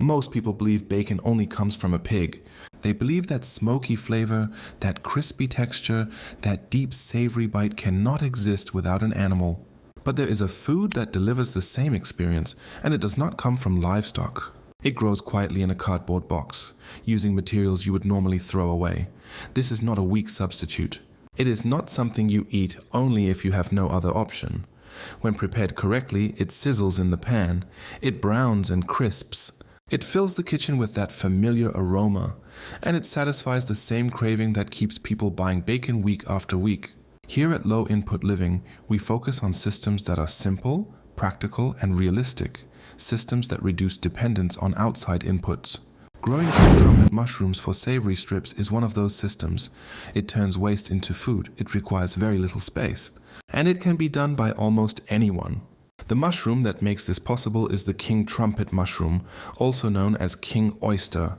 Most people believe bacon only comes from a pig. They believe that smoky flavor, that crispy texture, that deep savory bite cannot exist without an animal. But there is a food that delivers the same experience, and it does not come from livestock. It grows quietly in a cardboard box, using materials you would normally throw away. This is not a weak substitute. It is not something you eat only if you have no other option. When prepared correctly, it sizzles in the pan, it browns and crisps. It fills the kitchen with that familiar aroma, and it satisfies the same craving that keeps people buying bacon week after week. Here at Low Input Living, we focus on systems that are simple, practical, and realistic. Systems that reduce dependence on outside inputs. Growing king trumpet mushrooms for savory strips is one of those systems. It turns waste into food, it requires very little space, and it can be done by almost anyone. The mushroom that makes this possible is the king trumpet mushroom, also known as king oyster.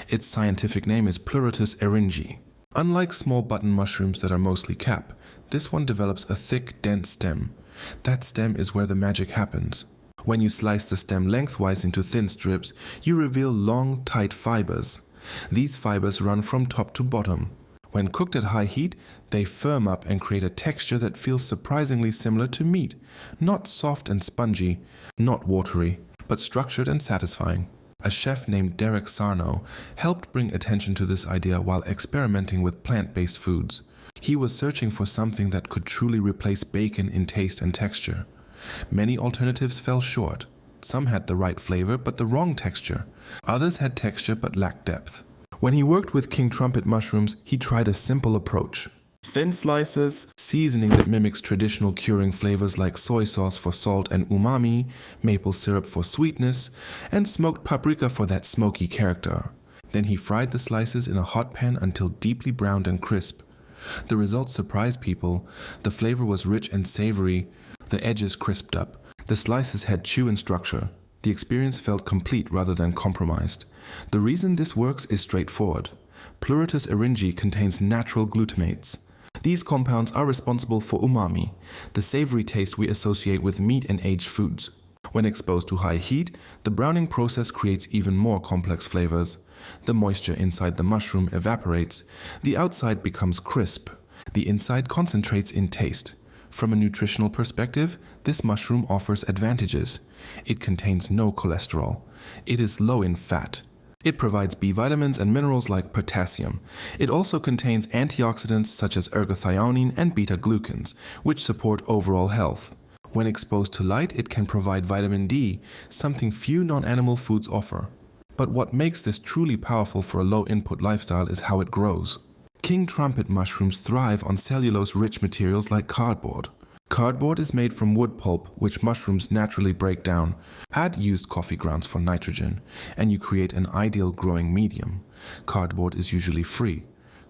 Its scientific name is Pleurotus eringi. Unlike small button mushrooms that are mostly cap, this one develops a thick, dense stem. That stem is where the magic happens. When you slice the stem lengthwise into thin strips, you reveal long, tight fibers. These fibers run from top to bottom. When cooked at high heat, they firm up and create a texture that feels surprisingly similar to meat. Not soft and spongy, not watery, but structured and satisfying. A chef named Derek Sarno helped bring attention to this idea while experimenting with plant-based foods. He was searching for something that could truly replace bacon in taste and texture. Many alternatives fell short. Some had the right flavor but the wrong texture. Others had texture but lacked depth. When he worked with king trumpet mushrooms, he tried a simple approach. Thin slices, seasoning that mimics traditional curing flavors like soy sauce for salt and umami, maple syrup for sweetness, and smoked paprika for that smoky character. Then he fried the slices in a hot pan until deeply browned and crisp. The result surprised people. The flavor was rich and savory. The edges crisped up. The slices had chew and structure. The experience felt complete rather than compromised. The reason this works is straightforward. Pleurotus eringi contains natural glutamates. These compounds are responsible for umami, the savory taste we associate with meat and aged foods. When exposed to high heat, the browning process creates even more complex flavors. The moisture inside the mushroom evaporates. The outside becomes crisp. The inside concentrates in taste. From a nutritional perspective, this mushroom offers advantages. It contains no cholesterol. It is low in fat. It provides B vitamins and minerals like potassium. It also contains antioxidants such as ergothioneine and beta-glucans, which support overall health. When exposed to light, it can provide vitamin D, something few non-animal foods offer. But what makes this truly powerful for a low-input lifestyle is how it grows. King trumpet mushrooms thrive on cellulose-rich materials like cardboard. Cardboard is made from wood pulp, which mushrooms naturally break down. Add used coffee grounds for nitrogen, and you create an ideal growing medium. Cardboard is usually free.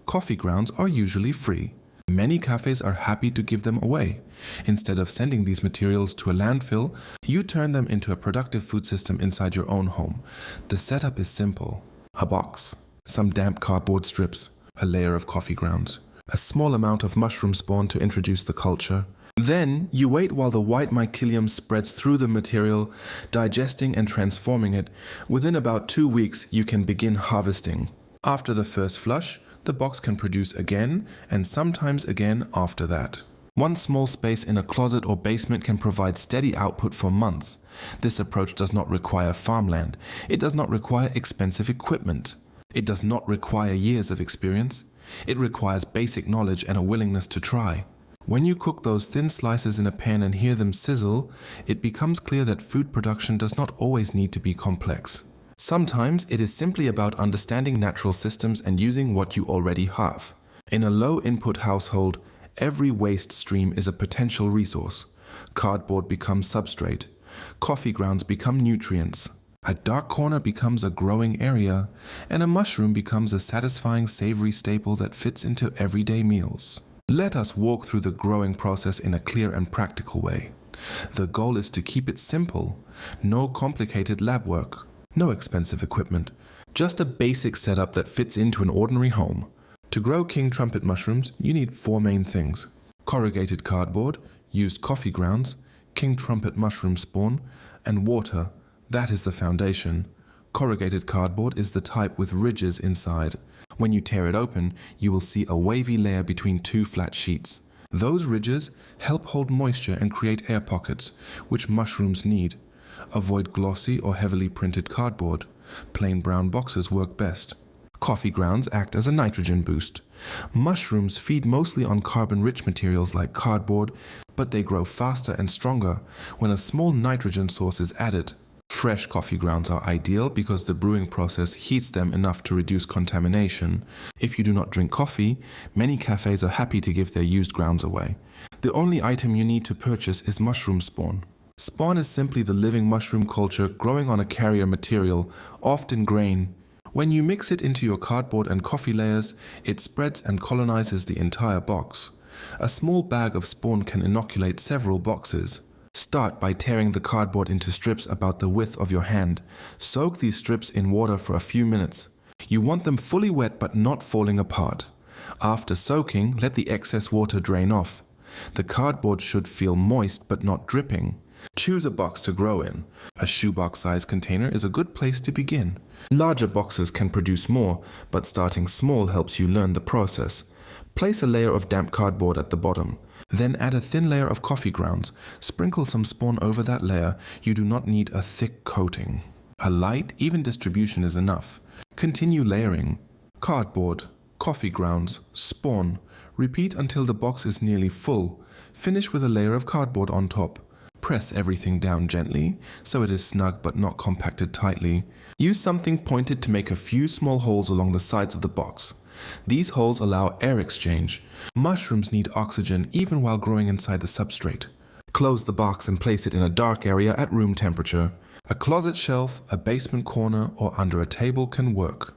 Coffee grounds are usually free. Many cafes are happy to give them away. Instead of sending these materials to a landfill, you turn them into a productive food system inside your own home. The setup is simple. A box, some damp cardboard strips, a layer of coffee grounds, a small amount of mushroom spawn to introduce the culture. Then you wait while the white mycelium spreads through the material, digesting and transforming it. Within about 2 weeks, you can begin harvesting. After the first flush, the box can produce again and sometimes again after that. One small space in a closet or basement can provide steady output for months. This approach does not require farmland. It does not require expensive equipment. It does not require years of experience. It requires basic knowledge and a willingness to try. When you cook those thin slices in a pan and hear them sizzle, it becomes clear that food production does not always need to be complex. Sometimes it is simply about understanding natural systems and using what you already have. In a low-input household, every waste stream is a potential resource. Cardboard becomes substrate. Coffee grounds become nutrients. A dark corner becomes a growing area, and a mushroom becomes a satisfying savory staple that fits into everyday meals. Let us walk through the growing process in a clear and practical way. The goal is to keep it simple. No complicated lab work. No expensive equipment. Just a basic setup that fits into an ordinary home. To grow king trumpet mushrooms, you need 4 main things: corrugated cardboard, used coffee grounds, king trumpet mushroom spawn, and water. That is the foundation. Corrugated cardboard is the type with ridges inside. When you tear it open, you will see a wavy layer between two flat sheets. Those ridges help hold moisture and create air pockets, which mushrooms need. Avoid glossy or heavily printed cardboard. Plain brown boxes work best. Coffee grounds act as a nitrogen boost. Mushrooms feed mostly on carbon-rich materials like cardboard, but they grow faster and stronger when a small nitrogen source is added. Fresh coffee grounds are ideal because the brewing process heats them enough to reduce contamination. If you do not drink coffee, many cafes are happy to give their used grounds away. The only item you need to purchase is mushroom spawn. Spawn is simply the living mushroom culture growing on a carrier material, often grain. When you mix it into your cardboard and coffee layers, it spreads and colonizes the entire box. A small bag of spawn can inoculate several boxes. Start by tearing the cardboard into strips about the width of your hand. Soak these strips in water for a few minutes. You want them fully wet but not falling apart. After soaking, let the excess water drain off. The cardboard should feel moist but not dripping. Choose a box to grow in. A shoebox size container is a good place to begin. Larger boxes can produce more, but starting small helps you learn the process. Place a layer of damp cardboard at the bottom. Then add a thin layer of coffee grounds. Sprinkle some spawn over that layer. You do not need a thick coating. A light, even distribution is enough. Continue layering. Cardboard, coffee grounds, spawn. Repeat until the box is nearly full. Finish with a layer of cardboard on top. Press everything down gently, so it is snug but not compacted tightly. Use something pointed to make a few small holes along the sides of the box. These holes allow air exchange. Mushrooms need oxygen even while growing inside the substrate. Close the box and place it in a dark area at room temperature. A closet shelf, a basement corner, or under a table can work.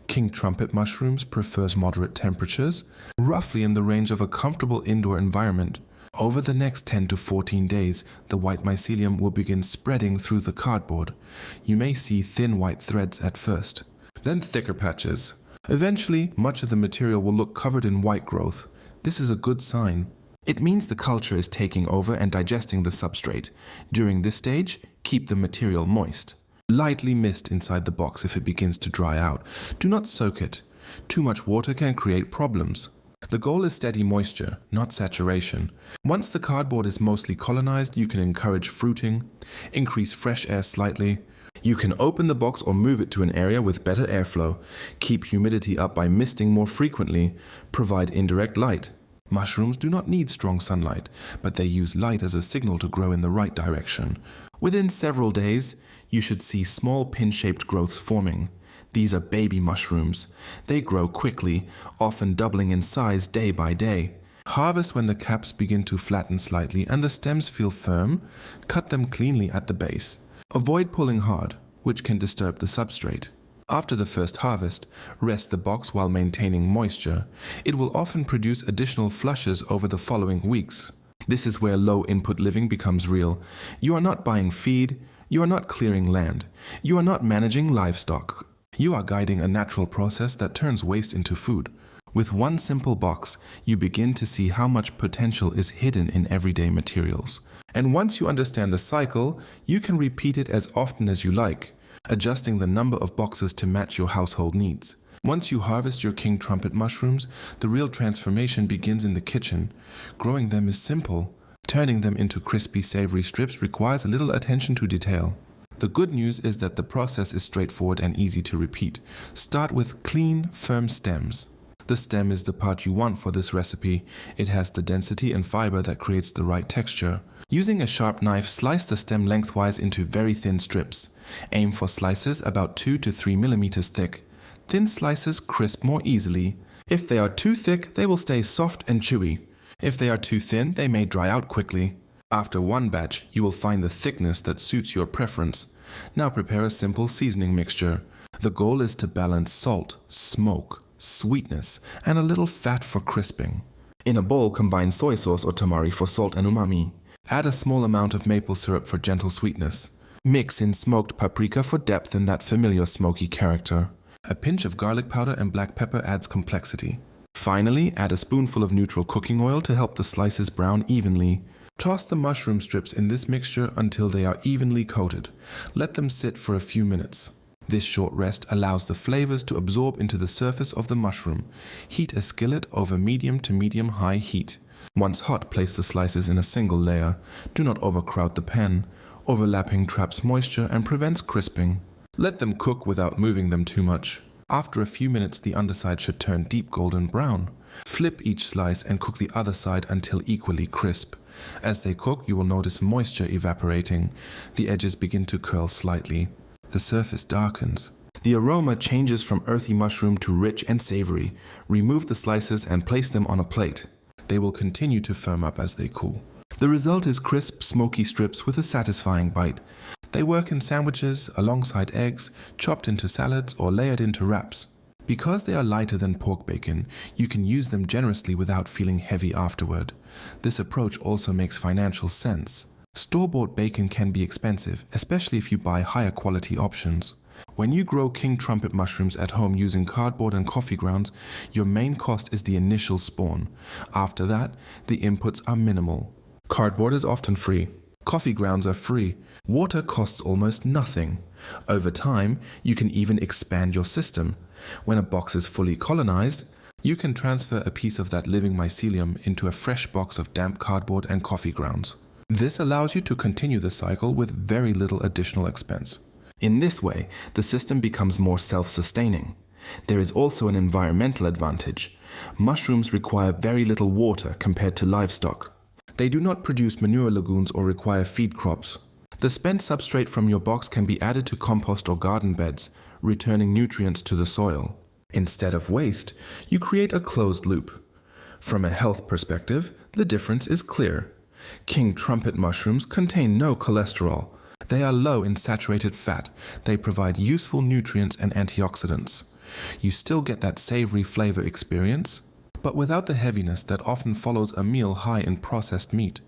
King trumpet mushrooms prefers moderate temperatures, roughly in the range of a comfortable indoor environment. Over the next 10 to 14 days, the white mycelium will begin spreading through the cardboard. You may see thin white threads at first, then thicker patches. Eventually, much of the material will look covered in white growth. This is a good sign. It means the culture is taking over and digesting the substrate. During this stage, keep the material moist. Lightly mist inside the box if it begins to dry out. Do not soak it. Too much water can create problems. The goal is steady moisture, not saturation. Once the cardboard is mostly colonized, you can encourage fruiting, increase fresh air slightly. You can open the box or move it to an area with better airflow. Keep humidity up by misting more frequently. Provide indirect light. Mushrooms do not need strong sunlight, but they use light as a signal to grow in the right direction. Within several days, you should see small pin-shaped growths forming. These are baby mushrooms. They grow quickly, often doubling in size day by day. Harvest when the caps begin to flatten slightly and the stems feel firm. Cut them cleanly at the base. Avoid pulling hard, which can disturb the substrate. After the first harvest, rest the box while maintaining moisture. It will often produce additional flushes over the following weeks. This is where low input living becomes real. You are not buying feed. You are not clearing land. You are not managing livestock. You are guiding a natural process that turns waste into food. With one simple box, you begin to see how much potential is hidden in everyday materials. And once you understand the cycle, you can repeat it as often as you like, adjusting the number of boxes to match your household needs. Once you harvest your king trumpet mushrooms, the real transformation begins in the kitchen. Growing them is simple. Turning them into crispy, savory strips requires a little attention to detail. The good news is that the process is straightforward and easy to repeat. Start with clean, firm stems. The stem is the part you want for this recipe. It has the density and fiber that creates the right texture. Using a sharp knife, slice the stem lengthwise into very thin strips. Aim for slices about 2 to 3 millimeters thick. Thin slices crisp more easily. If they are too thick, they will stay soft and chewy. If they are too thin, they may dry out quickly. After one batch, you will find the thickness that suits your preference. Now prepare a simple seasoning mixture. The goal is to balance salt, smoke, sweetness, and a little fat for crisping. In a bowl, combine soy sauce or tamari for salt and umami. Add a small amount of maple syrup for gentle sweetness. Mix in smoked paprika for depth and that familiar smoky character. A pinch of garlic powder and black pepper adds complexity. Finally, add a spoonful of neutral cooking oil to help the slices brown evenly. Toss the mushroom strips in this mixture until they are evenly coated. Let them sit for a few minutes. This short rest allows the flavors to absorb into the surface of the mushroom. Heat a skillet over medium to medium-high heat. Once hot, place the slices in a single layer. Do not overcrowd the pan. Overlapping traps moisture and prevents crisping. Let them cook without moving them too much. After a few minutes, the underside should turn deep golden brown. Flip each slice and cook the other side until equally crisp. As they cook, you will notice moisture evaporating. The edges begin to curl slightly. The surface darkens. The aroma changes from earthy mushroom to rich and savory. Remove the slices and place them on a plate. They will continue to firm up as they cool. The result is crisp, smoky strips with a satisfying bite. They work in sandwiches, alongside eggs, chopped into salads, or layered into wraps. Because they are lighter than pork bacon, you can use them generously without feeling heavy afterward. This approach also makes financial sense. Store-bought bacon can be expensive, especially if you buy higher quality options. When you grow king trumpet mushrooms at home using cardboard and coffee grounds, your main cost is the initial spawn. After that, the inputs are minimal. Cardboard is often free. Coffee grounds are free. Water costs almost nothing. Over time, you can even expand your system. When a box is fully colonized, you can transfer a piece of that living mycelium into a fresh box of damp cardboard and coffee grounds. This allows you to continue the cycle with very little additional expense. In this way, the system becomes more self-sustaining. There is also an environmental advantage. Mushrooms require very little water compared to livestock. They do not produce manure lagoons or require feed crops. The spent substrate from your box can be added to compost or garden beds, returning nutrients to the soil. Instead of waste, you create a closed loop. From a health perspective, the difference is clear. King trumpet mushrooms contain no cholesterol. They are low in saturated fat. They provide useful nutrients and antioxidants. You still get that savory flavor experience, but without the heaviness that often follows a meal high in processed meat.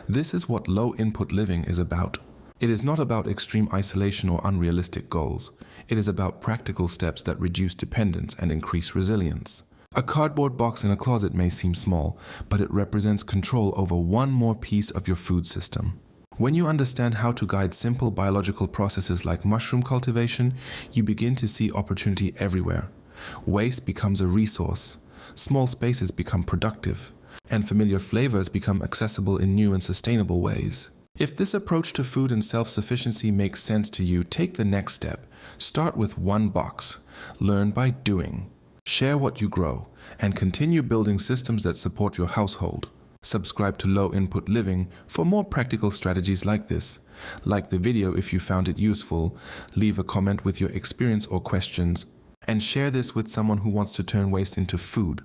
This is what low-input living is about. It is not about extreme isolation or unrealistic goals. It is about practical steps that reduce dependence and increase resilience. A cardboard box in a closet may seem small, but it represents control over one more piece of your food system. When you understand how to guide simple biological processes like mushroom cultivation, you begin to see opportunity everywhere. Waste becomes a resource. Small spaces become productive, and familiar flavors become accessible in new and sustainable ways. If this approach to food and self-sufficiency makes sense to you, take the next step. Start with one box. Learn by doing. Share what you grow, and continue building systems that support your household. Subscribe to Low Input Living for more practical strategies like this. Like the video if you found it useful, leave a comment with your experience or questions, and share this with someone who wants to turn waste into food.